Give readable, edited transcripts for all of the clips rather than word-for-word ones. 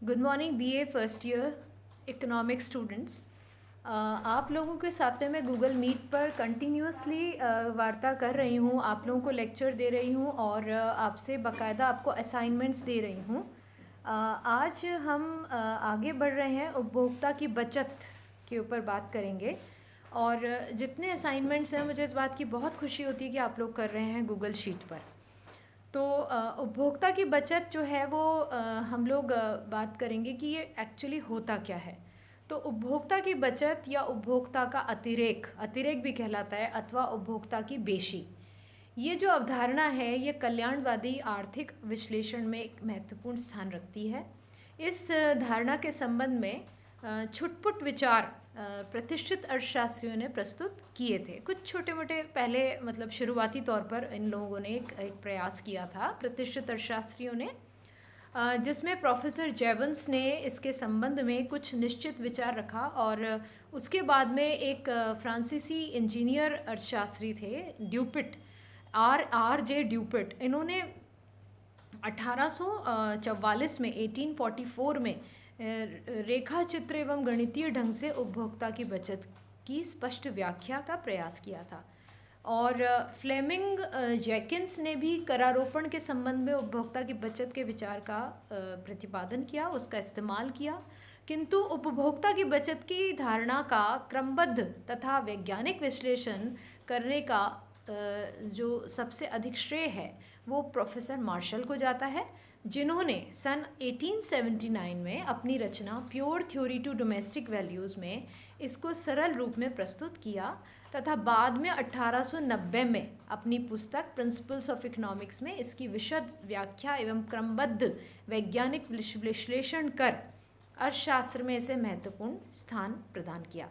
Good morning BA first year economics students. आप लोगों के साथ में मैं गूगल मीट पर कंटिन्यूसली वार्ता कर रही हूँ, आप लोगों को लेक्चर दे रही हूँ और आपसे बाकायदा आपको असाइनमेंट्स दे रही हूँ। आज हम आगे बढ़ रहे हैं, उपभोक्ता की बचत के ऊपर बात करेंगे। और जितने असाइनमेंट्स हैं, मुझे इस बात की बहुत खुशी होती है कि आप लोग कर रहे हैं गूगल शीट पर। तो उपभोक्ता की बचत जो है वो हम लोग बात करेंगे कि ये एक्चुअली होता क्या है। तो उपभोक्ता की बचत या उपभोक्ता का अतिरेक, अतिरेक भी कहलाता है, अथवा उपभोक्ता की बेशी, ये जो अवधारणा है ये कल्याणवादी आर्थिक विश्लेषण में एक महत्वपूर्ण स्थान रखती है। इस धारणा के संबंध में छुटपुट विचार प्रतिष्ठित अर्थशास्त्रियों ने प्रस्तुत किए थे। कुछ छोटे मोटे पहले मतलब शुरुआती तौर पर इन लोगों ने एक प्रयास किया था प्रतिष्ठित अर्थशास्त्रियों ने, जिसमें प्रोफेसर जेवंस ने इसके संबंध में कुछ निश्चित विचार रखा। और उसके बाद में एक फ्रांसीसी इंजीनियर अर्थशास्त्री थे, ड्यूपिट, आर जे ड्यूपिट। इन्होंने 1844 में 1844 में रेखा चित्र एवं गणितीय ढंग से उपभोक्ता की बचत की स्पष्ट व्याख्या का प्रयास किया था। और फ्लेमिंग जैकिन्स ने भी करारोपण के संबंध में उपभोक्ता की बचत के विचार का प्रतिपादन किया, उसका इस्तेमाल किया। किंतु उपभोक्ता की बचत की धारणा का क्रमबद्ध तथा वैज्ञानिक विश्लेषण करने का जो सबसे अधिक श्रेय है वो प्रोफेसर मार्शल को जाता है, जिन्होंने सन 1879 में अपनी रचना pure theory to domestic values में इसको सरल रूप में प्रस्तुत किया, तथा बाद में 1890 में अपनी पुस्तक प्रिंसिपल्स ऑफ इकोनॉमिक्स में इसकी विशद व्याख्या एवं क्रमबद्ध वैज्ञानिक विश्लेषण कर अर्थशास्त्र में इसे महत्वपूर्ण स्थान प्रदान किया।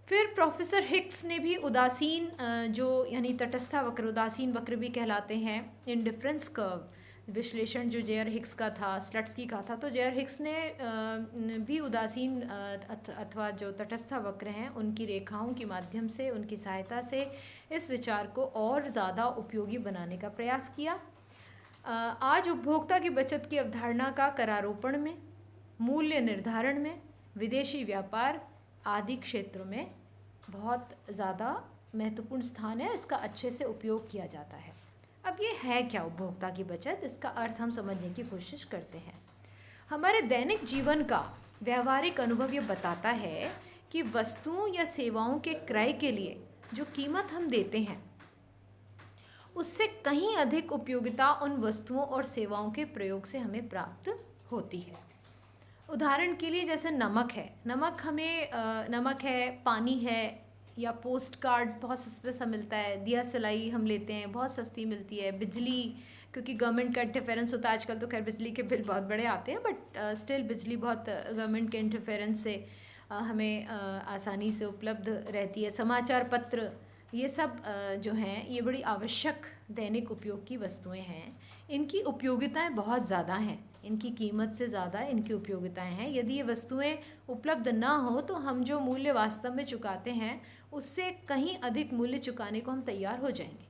फिर प्रोफेसर हिक्स ने भी उदासीन जो यानी तटस्था वक्र, उदासीन वक्र भी कहलाते हैं, इंडिफरेंस कर्व विश्लेषण जो जेआर हिक्स का था, स्लट्सकी का था, तो जेआर हिक्स ने भी उदासीन अथवा जो तटस्था वक्र हैं उनकी रेखाओं के माध्यम से, उनकी सहायता से इस विचार को और ज़्यादा उपयोगी बनाने का प्रयास किया। आज उपभोक्ता की बचत की अवधारणा का करारोपण में, मूल्य निर्धारण में, विदेशी व्यापार आदि क्षेत्रों में बहुत ज़्यादा महत्वपूर्ण स्थान है, इसका अच्छे से उपयोग किया जाता है। अब ये है क्या उपभोक्ता की बचत, इसका अर्थ हम समझने की कोशिश करते हैं। हमारे दैनिक जीवन का व्यवहारिक अनुभव ये बताता है कि वस्तुओं या सेवाओं के क्रय के लिए जो कीमत हम देते हैं उससे कहीं अधिक उपयोगिता उन वस्तुओं और सेवाओं के प्रयोग से हमें प्राप्त होती है। उदाहरण के लिए जैसे नमक है, नमक है, पानी है, या पोस्ट कार्ड बहुत सस्ते सा मिलता है, दिया सलाई हम लेते हैं बहुत सस्ती मिलती है, बिजली क्योंकि गवर्नमेंट का इंटरफेरेंस होता है आजकल, तो खैर बिजली के बिल बहुत बड़े आते हैं, बट स्टिल बिजली बहुत गवर्नमेंट के इंटरफेरेंस से हमें आसानी से उपलब्ध रहती है। समाचार पत्र, ये सब जो हैं ये बड़ी आवश्यक दैनिक उपयोग की वस्तुएं हैं। इनकी उपयोगिताएं बहुत ज़्यादा हैं, इनकी कीमत से ज़्यादा इनकी उपयोगिताएं हैं। यदि ये वस्तुएं उपलब्ध ना हो तो हम जो मूल्य वास्तव में चुकाते हैं उससे कहीं अधिक मूल्य चुकाने को हम तैयार हो जाएंगे।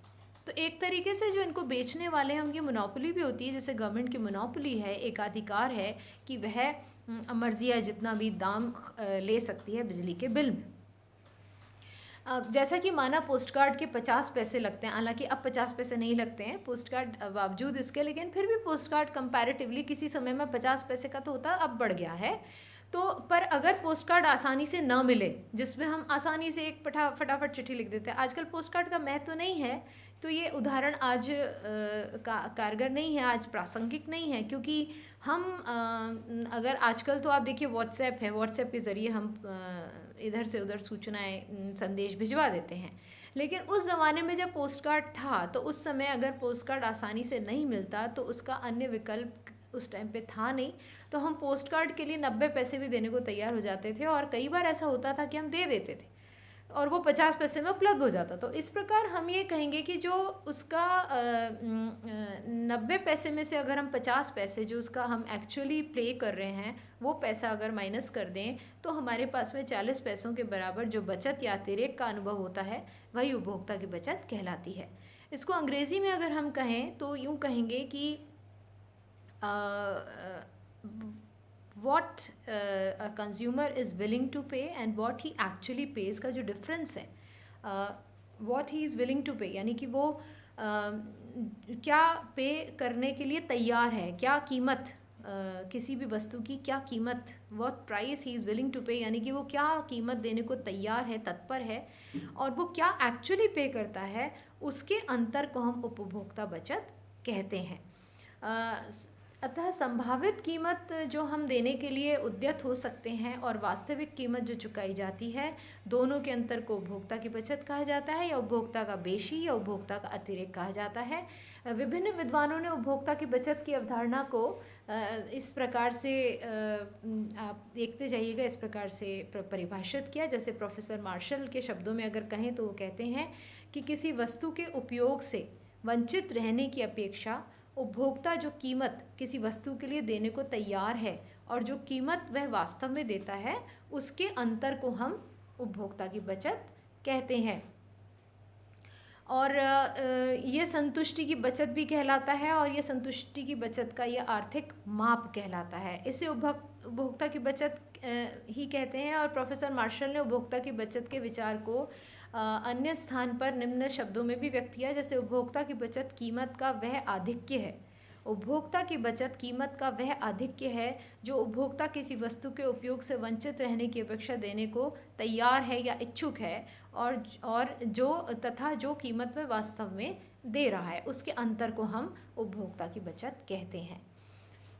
तो एक तरीके से जो इनको बेचने वाले हैं उनकी मोनोपोली भी होती है, जैसे गवर्नमेंट की मोनोपोली है, एक अधिकार है कि वह मर्जिया जितना भी दाम ले सकती है बिजली के बिल में। जैसा कि माना पोस्ट कार्ड के 50 पैसे लगते हैं, हालांकि अब 50 पैसे नहीं लगते हैं पोस्ट कार्ड बावजूद इसके, लेकिन फिर भी पोस्ट कार्ड कंपैरेटिवली किसी समय में 50 पैसे का तो होता, अब बढ़ गया है। तो पर अगर पोस्ट कार्ड आसानी से न मिले, जिसमें हम आसानी से एक फटाफट चिट्ठी लिख देते हैं, आजकल पोस्ट कार्ड का महत्व नहीं है, तो ये उदाहरण आज कारगर नहीं है, आज प्रासंगिक नहीं है, क्योंकि हम अगर आजकल तो आप देखिए व्हाट्सएप है, व्हाट्सएप के ज़रिए हम इधर से उधर सूचनाएं संदेश भिजवा देते हैं। लेकिन उस ज़माने में जब पोस्ट कार्ड था तो उस समय अगर पोस्ट कार्ड आसानी से नहीं मिलता तो उसका अन्य विकल्प उस टाइम पे था नहीं, तो हम पोस्ट कार्ड के लिए 90 पैसे भी देने को तैयार हो जाते थे, और कई बार ऐसा होता था कि हम दे देते थे और वो 50 पैसे में उपलब्ध हो जाता। तो इस प्रकार हम ये कहेंगे कि जो उसका 90 पैसे में से अगर हम 50 पैसे जो उसका हम एक्चुअली पे कर रहे हैं वो पैसा अगर माइनस कर दें तो हमारे पास में 40 पैसों के बराबर जो बचत या अतिरेक का अनुभव होता है वही उपभोक्ता की बचत कहलाती है। इसको अंग्रेज़ी में अगर हम कहें तो यूँ कहेंगे कि what a consumer is willing to pay and what he actually pays का जो डिफरेंस है, what he is willing to pay यानी कि वो क्या पे करने के लिए तैयार है, क्या कीमत किसी भी वस्तु की क्या कीमत, what price he is willing to pay यानी कि वो क्या कीमत देने को तैयार है, तत्पर है, और वो क्या एक्चुअली पे करता है, उसके अंतर को हम उपभोक्ता बचत कहते हैं। अतः संभावित कीमत जो हम देने के लिए उद्यत हो सकते हैं और वास्तविक कीमत जो चुकाई जाती है, दोनों के अंतर को उपभोक्ता की बचत कहा जाता है, या उपभोक्ता का बेशी या उपभोक्ता का अतिरेक कहा जाता है। विभिन्न विद्वानों ने उपभोक्ता की बचत की अवधारणा को इस प्रकार से आप देखते जाइएगा, इस प्रकार से परिभाषित किया। जैसे प्रोफेसर मार्शल के शब्दों में अगर कहें तो वो कहते हैं कि किसी वस्तु के उपयोग से वंचित रहने की अपेक्षा उपभोक्ता जो कीमत किसी वस्तु के लिए देने को तैयार है और जो कीमत वह वास्तव में देता है, उसके अंतर को हम उपभोक्ता की बचत कहते हैं। और ये संतुष्टि की बचत भी कहलाता है, और ये संतुष्टि की बचत का ये आर्थिक माप कहलाता है। इसे उपभोक्ता की बचत ही कहते हैं। और प्रोफेसर मार्शल ने उपभोक्ता की बचत के विचार को अन्य स्थान पर निम्न शब्दों में भी व्यक्त किया, जैसे उपभोक्ता की बचत कीमत का वह आधिक्य है। उपभोक्ता की बचत कीमत का वह आधिक्य है जो उपभोक्ता किसी वस्तु के उपयोग से वंचित रहने की अपेक्षा देने को तैयार है या इच्छुक है, और जो कीमत में वास्तव में दे रहा है, उसके अंतर को हम उपभोक्ता की बचत कहते हैं।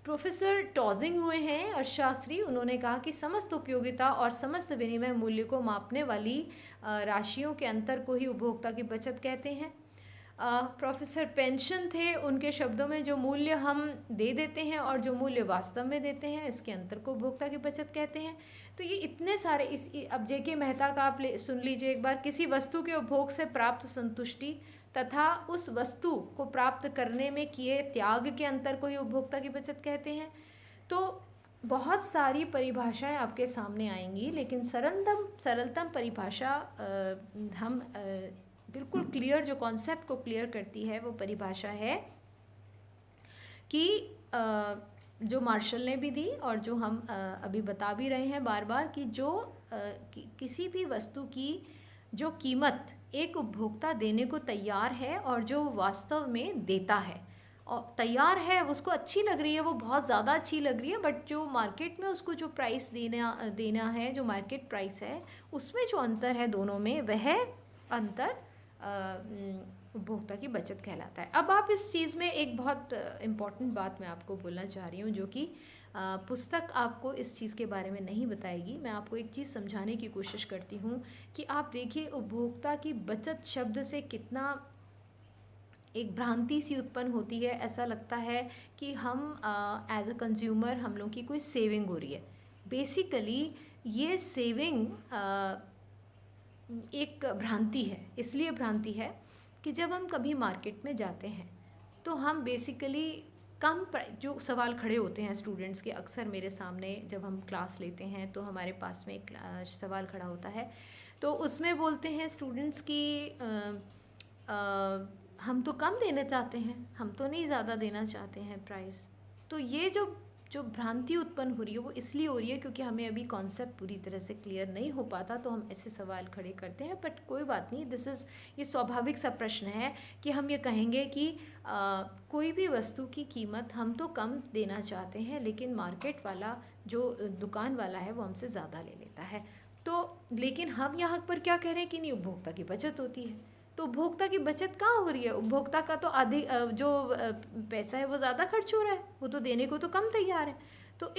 प्रोफेसर टॉजिंग हुए हैं अर्थशास्त्री, उन्होंने कहा कि समस्त उपयोगिता और समस्त विनिमय मूल्य को मापने वाली राशियों के अंतर को ही उपभोक्ता की बचत कहते हैं। प्रोफेसर पेंशन थे, उनके शब्दों में जो मूल्य हम दे देते हैं और जो मूल्य वास्तव में देते हैं, इसके अंतर को उपभोक्ता की बचत कहते हैं। तो ये इतने सारे अब जेके मेहता का आप सुन लीजिए एक बार। किसी वस्तु के उपभोग से प्राप्त संतुष्टि तथा उस वस्तु को प्राप्त करने में किए त्याग के अंतर को ही उपभोक्ता की बचत कहते हैं। तो बहुत सारी परिभाषाएं आपके सामने आएंगी, लेकिन सरलतम परिभाषा हम बिल्कुल क्लियर, जो कॉन्सेप्ट को क्लियर करती है, वो परिभाषा है कि जो मार्शल ने भी दी और जो हम अभी बता भी रहे हैं बार बार, कि जो किसी भी वस्तु की जो कीमत एक उपभोक्ता देने को तैयार है और जो वास्तव में देता है, और तैयार है, उसको अच्छी लग रही है, वो बहुत ज़्यादा अच्छी लग रही है, बट जो मार्केट में उसको जो प्राइस देना है, जो मार्केट प्राइस है, उसमें जो अंतर है दोनों में, वह अंतर उपभोक्ता की बचत कहलाता है। अब आप इस चीज़ में एक बहुत इम्पॉर्टेंट बात मैं आपको बोलना चाह रही हूँ, जो कि पुस्तक आपको इस चीज़ के बारे में नहीं बताएगी। मैं आपको एक चीज़ समझाने की कोशिश करती हूँ कि आप देखिए उपभोक्ता की बचत शब्द से कितना एक भ्रांति सी उत्पन्न होती है। ऐसा लगता है कि हम एज अ कंज्यूमर हम लोग की कोई सेविंग हो रही है। बेसिकली ये सेविंग एक भ्रांति है। इसलिए भ्रांति है कि जब हम कभी मार्केट में जाते हैं तो हम बेसिकली कम जो सवाल खड़े होते हैं स्टूडेंट्स के, अक्सर मेरे सामने जब हम क्लास लेते हैं तो हमारे पास में एक सवाल खड़ा होता है, तो उसमें बोलते हैं स्टूडेंट्स कि हम तो कम देना चाहते हैं, हम तो नहीं ज़्यादा देना चाहते हैं प्राइस। तो ये जो भ्रांति उत्पन्न हो रही है वो इसलिए हो रही है क्योंकि हमें अभी कॉन्सेप्ट पूरी तरह से क्लियर नहीं हो पाता, तो हम ऐसे सवाल खड़े करते हैं। बट कोई बात नहीं, ये स्वाभाविक सा प्रश्न है कि हम ये कहेंगे कि कोई भी वस्तु की कीमत हम तो कम देना चाहते हैं, लेकिन मार्केट वाला जो दुकान वाला है वो हमसे ज़्यादा ले लेता है। तो लेकिन हम यहाँ पर क्या कह रहे हैं कि नहीं, उपभोक्ता की बचत होती है। तो उपभोक्ता की बचत कहाँ हो रही है? उपभोक्ता का तो अधिक जो पैसा है वो ज़्यादा खर्च हो रहा है, वो तो देने को तो कम तैयार है। तो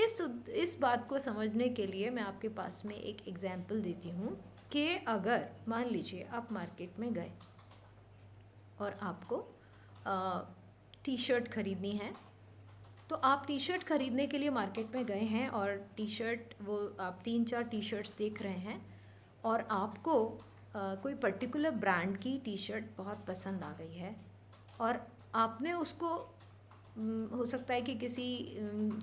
इस बात को समझने के लिए मैं आपके पास में एक एग्जाम्पल देती हूँ कि अगर मान लीजिए आप मार्केट में गए और आपको टी शर्ट खरीदनी है, तो आप टी शर्ट खरीदने के लिए मार्केट में गए हैं और टी शर्ट वो आप 3-4 टी शर्ट्स देख रहे हैं और आपको कोई पर्टिकुलर ब्रांड की टी शर्ट बहुत पसंद आ गई है और आपने उसको हो सकता है कि किसी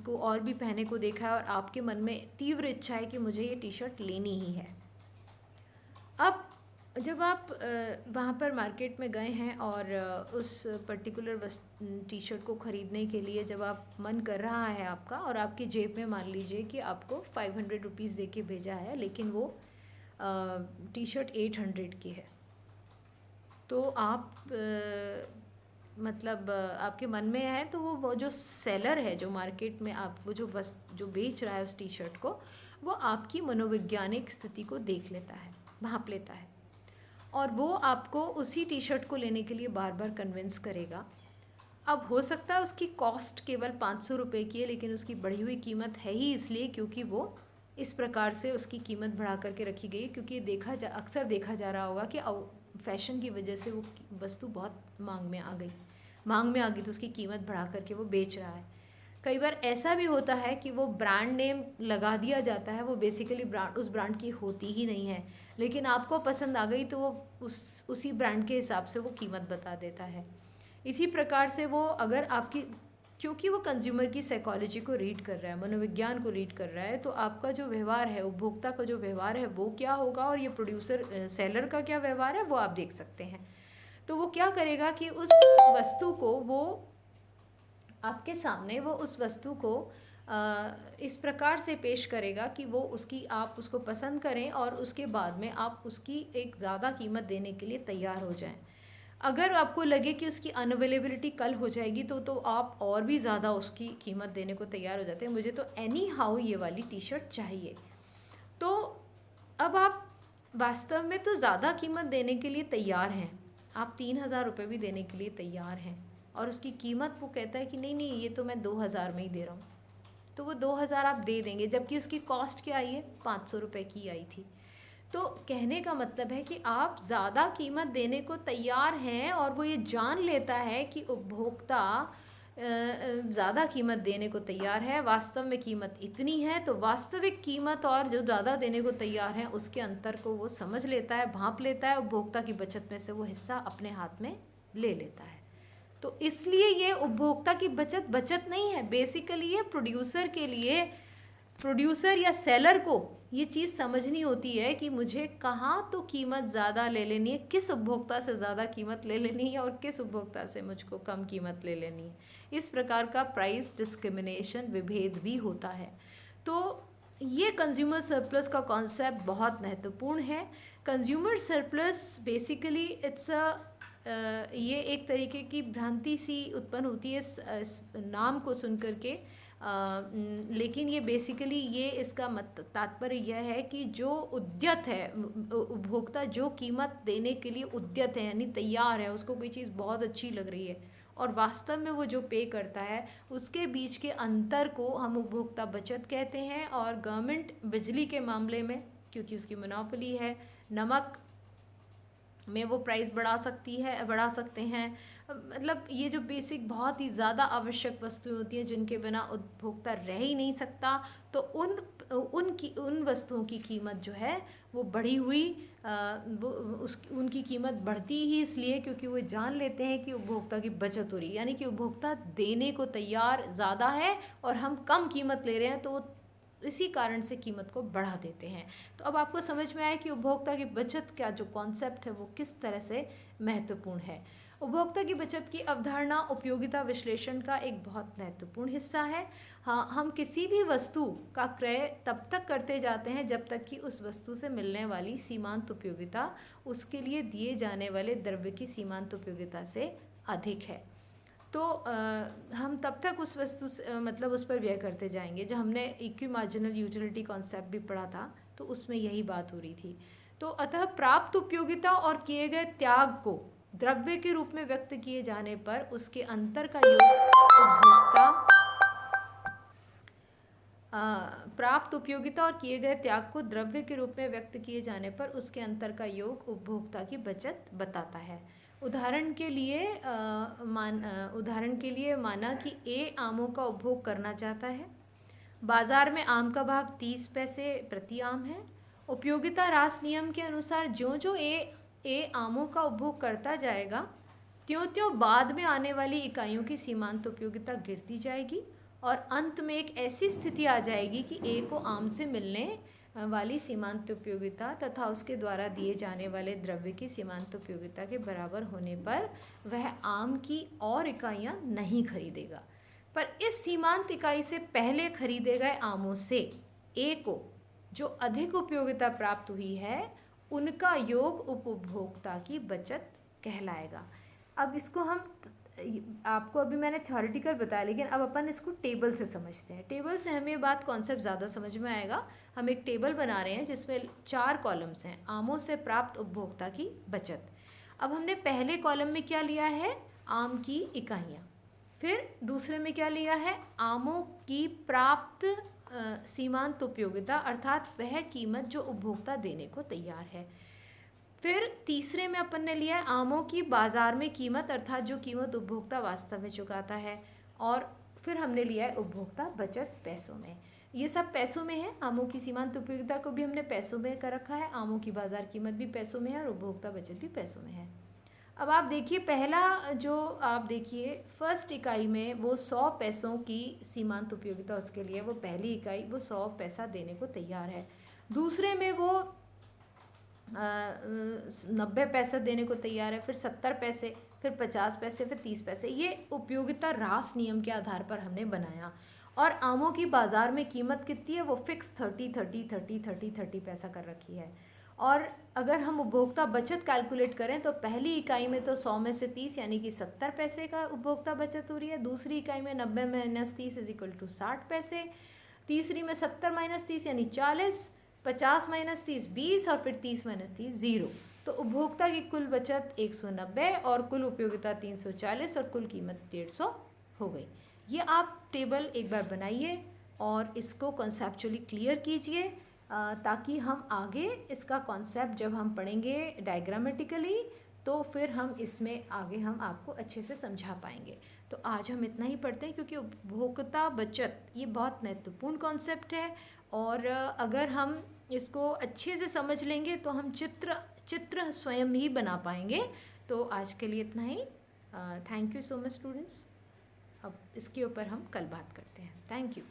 को और भी पहने को देखा है और आपके मन में तीव्र इच्छा है कि मुझे ये टी शर्ट लेनी ही है। अब जब आप वहाँ पर मार्केट में गए हैं और उस पर्टिकुलर टी शर्ट को ख़रीदने के लिए जब आप मन कर रहा है आपका, और आपकी जेब में मान लीजिए कि आपको 500 रुपीज़ दे के भेजा है, लेकिन वो टी शर्ट 800 की है, तो आप मतलब आपके मन में है, तो वो जो सेलर है, जो मार्केट में आप वो जो बेच रहा है उस टी शर्ट को, वो आपकी मनोवैज्ञानिक स्थिति को देख लेता है, भांप लेता है, और वो आपको उसी टी शर्ट को लेने के लिए बार बार कन्विंस करेगा। अब हो सकता है उसकी कॉस्ट केवल 500 रुपये की है, लेकिन उसकी बढ़ी हुई कीमत है ही इसलिए क्योंकि वो इस प्रकार से उसकी कीमत बढ़ा करके रखी गई, क्योंकि अक्सर देखा जा रहा होगा कि फैशन की वजह से वो वस्तु बहुत मांग में आ गई तो उसकी कीमत बढ़ा करके वो बेच रहा है। कई बार ऐसा भी होता है कि वो ब्रांड नेम लगा दिया जाता है, वो बेसिकली उस ब्रांड की होती ही नहीं है, लेकिन आपको पसंद आ गई तो वो उसी ब्रांड के हिसाब से वो कीमत बता देता है। इसी प्रकार से वो अगर क्योंकि वो कंज्यूमर की साइकोलॉजी को रीड कर रहा है, मनोविज्ञान को रीड कर रहा है, तो आपका जो व्यवहार है, उपभोक्ता का जो व्यवहार है वो क्या होगा और ये सेलर का क्या व्यवहार है वो आप देख सकते हैं। तो वो क्या करेगा कि उस वस्तु को वो आपके सामने उस वस्तु को इस प्रकार से पेश करेगा कि आप उसको पसंद करें और उसके बाद में आप उसकी एक ज़्यादा कीमत देने के लिए तैयार हो जाएं। अगर आपको लगे कि उसकी अनअवेलेबिलिटी कल हो जाएगी तो आप और भी ज़्यादा उसकी कीमत देने को तैयार हो जाते हैं, मुझे तो एनी हाउ ये वाली टी शर्ट चाहिए। तो अब आप वास्तव में तो ज़्यादा कीमत देने के लिए तैयार हैं, आप 3000 रुपये भी देने के लिए तैयार हैं, और उसकी कीमत वो कहता है कि नहीं ये तो मैं 2000 में ही दे रहा हूँ, तो वो 2000 आप दे देंगे, जबकि उसकी कॉस्ट क्या आई है, 500 रुपये की आई थी। तो कहने का मतलब है कि आप ज़्यादा कीमत देने को तैयार हैं, और वो ये जान लेता है कि उपभोक्ता ज़्यादा कीमत देने को तैयार है, वास्तव में कीमत इतनी है, तो वास्तविक कीमत और जो ज़्यादा देने को तैयार है उसके अंतर को वो समझ लेता है, भांप लेता है, उपभोक्ता की बचत में से वो हिस्सा अपने हाथ में ले लेता है। तो इसलिए ये उपभोक्ता की बचत नहीं है, बेसिकली ये प्रोड्यूसर या सेलर को ये चीज़ समझनी होती है कि मुझे कहाँ तो कीमत ज़्यादा ले लेनी है, किस उपभोक्ता से ज़्यादा कीमत ले लेनी है और किस उपभोक्ता से मुझको कम कीमत ले लेनी है। इस प्रकार का प्राइस डिस्क्रिमिनेशन, विभेद भी होता है। तो ये कंज्यूमर सरप्लस का कॉन्सेप्ट बहुत महत्वपूर्ण है। कंज्यूमर सरप्लस बेसिकली ये एक तरीके की भ्रांति सी उत्पन्न होती है इस नाम को सुन करके, लेकिन ये बेसिकली इसका तात्पर्य यह है कि जो उद्यत है, उपभोक्ता जो कीमत देने के लिए उद्यत है, यानी तैयार है, उसको कोई चीज़ बहुत अच्छी लग रही है और वास्तव में वो जो पे करता है, उसके बीच के अंतर को हम उपभोक्ता बचत कहते हैं। और गवर्नमेंट बिजली के मामले में, क्योंकि उसकी मोनोपोली है, नमक में वो प्राइस बढ़ा सकते हैं। मतलब ये जो बेसिक बहुत ही ज़्यादा आवश्यक वस्तुएं होती हैं जिनके बिना उपभोक्ता रह ही नहीं सकता, तो उन वस्तुओं की कीमत जो है वो बढ़ी हुई, उनकी कीमत बढ़ती ही इसलिए क्योंकि वो जान लेते हैं कि उपभोक्ता की बचत हो रही है, यानी कि उपभोक्ता देने को तैयार ज़्यादा है और हम कम कीमत ले रहे हैं, तो वो इसी कारण से कीमत को बढ़ा देते हैं। तो अब आपको समझ में आया कि उपभोक्ता की बचत का जो कॉन्सेप्ट है वो किस तरह से महत्वपूर्ण है। उपभोक्ता की बचत की अवधारणा उपयोगिता विश्लेषण का एक बहुत महत्वपूर्ण हिस्सा है। हाँ, हम किसी भी वस्तु का क्रय तब तक करते जाते हैं जब तक कि उस वस्तु से मिलने वाली सीमांत उपयोगिता उसके लिए दिए जाने वाले द्रव्य की सीमांत उपयोगिता से अधिक है। तो हम तब तक उस वस्तु से मतलब उस पर व्यय करते जाएंगे। जो हमने इक्विमार्जिनल यूटिलिटी कॉन्सेप्ट भी पढ़ा था तो उसमें यही बात हो रही थी। तो अतः प्राप्त उपयोगिता और किए गए त्याग को द्रव्य के रूप में व्यक्त किए जाने पर उसके अंतर का योग उपभोक्ता प्राप्त उपयोगिता और किए गए त्याग को द्रव्य के रूप में व्यक्त किए जाने पर उसके अंतर का योग उपभोक्ता की बचत बताता है। उदाहरण के लिए माना कि ए आमों का उपभोग करना चाहता है। बाजार में आम का भाव 30 पैसे प्रति आम है। उपयोगिता ह्रास नियम के अनुसार जो ए आमों का उपभोग करता जाएगा त्यों बाद में आने वाली इकाइयों की सीमांत उपयोगिता गिरती जाएगी और अंत में एक ऐसी स्थिति आ जाएगी कि ए को आम से मिलने वाली सीमांत उपयोगिता तथा उसके द्वारा दिए जाने वाले द्रव्य की सीमांत उपयोगिता के बराबर होने पर वह आम की और इकाइयाँ नहीं खरीदेगा, पर इस सीमांत इकाई से पहले खरीदे गए आमों से ए को जो अधिक उपयोगिता प्राप्त हुई है उनका योग उपभोक्ता की बचत कहलाएगा। अब इसको हम, आपको अभी मैंने थ्योरेटिकल बताया, लेकिन अब अपन इसको टेबल से समझते हैं। टेबल से हमें बात कॉन्सेप्ट ज़्यादा समझ में आएगा। हम एक टेबल बना रहे हैं जिसमें 4 कॉलम्स हैं, आमों से प्राप्त उपभोक्ता की बचत। अब हमने पहले कॉलम में क्या लिया है, आम की इकाइयाँ, फिर दूसरे में क्या लिया है, आमों की प्राप्त सीमांत उपयोगिता अर्थात वह कीमत जो उपभोक्ता देने को तैयार है। फिर तीसरे में अपन ने लिया है आमों की बाज़ार में कीमत अर्थात जो कीमत उपभोक्ता वास्तव में चुकाता है, और फिर हमने लिया है उपभोक्ता बचत पैसों में। ये सब पैसों में है, आमों की सीमांत उपयोगिता को भी हमने पैसों में कर रखा है, आमों की बाज़ार कीमत भी पैसों में है और उपभोक्ता बचत भी पैसों में है। अब आप देखिए पहला जो आप देखिए फर्स्ट इकाई में वो 100 पैसों की सीमांत उपयोगिता उसके लिए, वो पहली इकाई वो 100 पैसा देने को तैयार है। दूसरे में वो 90 पैसे देने को तैयार है, फिर 70 पैसे, फिर 50 पैसे, फिर 30 पैसे। ये उपयोगिता ह्रास नियम के आधार पर हमने बनाया। और आमों की बाज़ार में कीमत कितनी है, वो फिक्स 30 पैसा कर रखी है। और अगर हम उपभोक्ता बचत कैलकुलेट करें तो पहली इकाई में तो 100 में से 30 यानी कि 70 पैसे का उपभोक्ता बचत हो रही है, दूसरी इकाई में 90 माइनस 30 = 60 पैसे, तीसरी में 70 माइनस 30 यानी 40, 50 माइनस 30 20 और फिर 30 माइनस 30 0। तो उपभोक्ता की कुल बचत 190 और कुल उपयोगिता 340 और कुल कीमत 150 हो गई। ये आप टेबल एक बार बनाइए और इसको कॉन्सेप्चुअली क्लियर कीजिए, ताकि हम आगे इसका कॉन्सेप्ट जब हम पढ़ेंगे डायग्रामेटिकली तो फिर हम इसमें आगे हम आपको अच्छे से समझा पाएंगे। तो आज हम इतना ही पढ़ते हैं क्योंकि उपभोक्ता बचत ये बहुत महत्वपूर्ण कॉन्सेप्ट है, और अगर हम इसको अच्छे से समझ लेंगे तो हम चित्र स्वयं ही बना पाएंगे। तो आज के लिए इतना ही। Thank you so much students. अब इसके ऊपर हम कल बात करते हैं। Thank you.